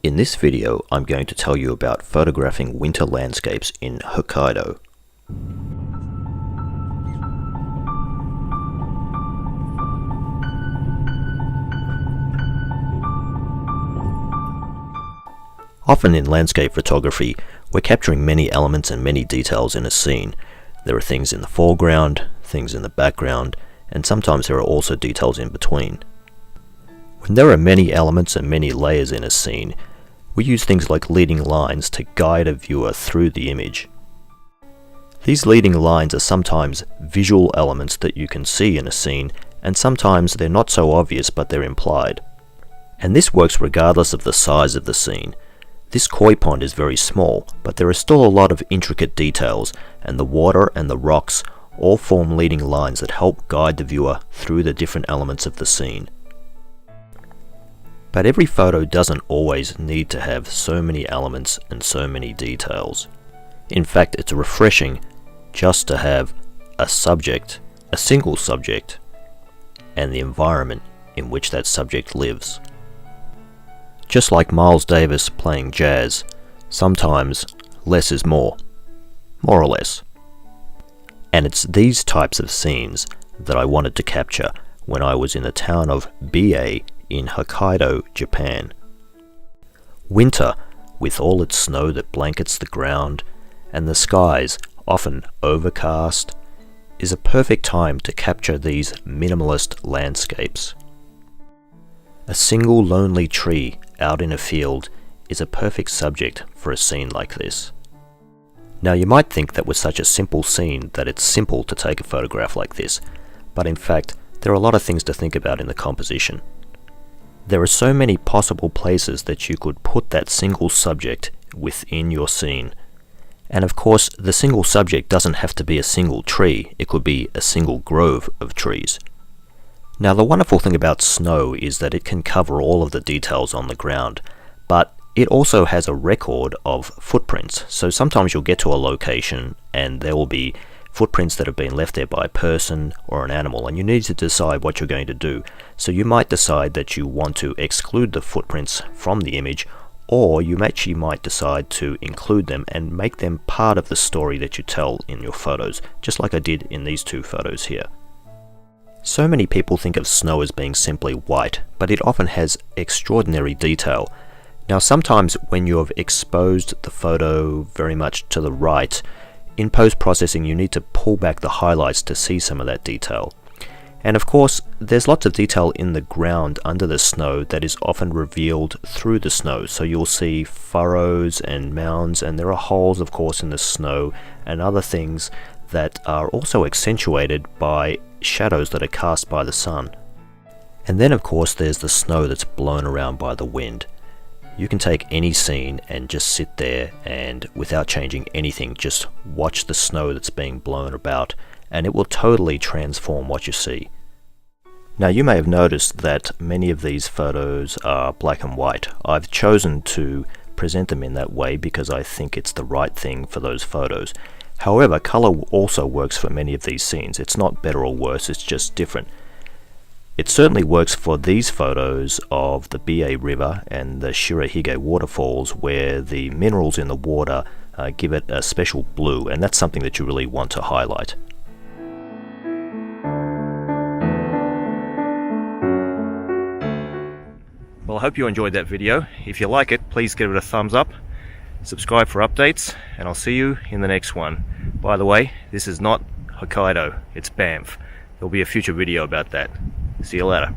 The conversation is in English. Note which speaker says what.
Speaker 1: In this video, I'm going to tell you about photographing winter landscapes in Hokkaido. Often in landscape photography, we're capturing many elements and many details in a scene. There are things in the foreground, things in the background, and sometimes there are also details in between. When there are many elements and many layers in a scene, we use things like leading lines to guide a viewer through the image. These leading lines are sometimes visual elements that you can see in a scene, and sometimes they're not so obvious but they're implied. And this works regardless of the size of the scene. This koi pond is very small, but there are still a lot of intricate details, and the water and the rocks all form leading lines that help guide the viewer through the different elements of the scene. But every photo doesn't always need to have so many elements and so many details. In fact, it's refreshing just to have a subject, a single subject, and the environment in which that subject lives. Just like Miles Davis playing jazz, sometimes less is more or less. And it's these types of scenes that I wanted to capture when I was in the town of Biei in Hokkaido, Japan. Winter, with all its snow that blankets the ground, and the skies, often overcast, is a perfect time to capture these minimalist landscapes. A single lonely tree out in a field is a perfect subject for a scene like this. Now you might think that with such a simple scene that it's simple to take a photograph like this, but in fact there are a lot of things to think about in the composition. There are so many possible places that you could put that single subject within your scene. And of course, the single subject doesn't have to be a single tree, it could be a single grove of trees. Now the wonderful thing about snow is that it can cover all of the details on the ground, but it also has a record of footprints. So sometimes you'll get to a location and there will be footprints that have been left there by a person or an animal, and you need to decide what you're going to do. So you might decide that you want to exclude the footprints from the image, or you actually might decide to include them and make them part of the story that you tell in your photos, just like I did in these two photos here. So many people think of snow as being simply white, but it often has extraordinary detail. Now sometimes when you have exposed the photo very much to the right, in post-processing you need to pull back the highlights to see some of that detail. And of course, there's lots of detail in the ground under the snow that is often revealed through the snow. So you'll see furrows and mounds, and there are holes of course in the snow and other things that are also accentuated by shadows that are cast by the sun. And then of course there's the snow that's blown around by the wind. You can take any scene and just sit there and without changing anything, just watch the snow that's being blown about, and it will totally transform what you see. Now you may have noticed that many of these photos are black and white. I've chosen to present them in that way because I think it's the right thing for those photos. However, color also works for many of these scenes. It's not better or worse, it's just different. It certainly works for these photos of the Biei River and the Shirahige waterfalls, where the minerals in the water give it a special blue, and that's something that you really want to highlight. Well, I hope you enjoyed that video. If you like it, please give it a thumbs up, subscribe for updates, and I'll see you in the next one. By the way, this is not Hokkaido, it's Banff. There'll be a future video about that. See you later.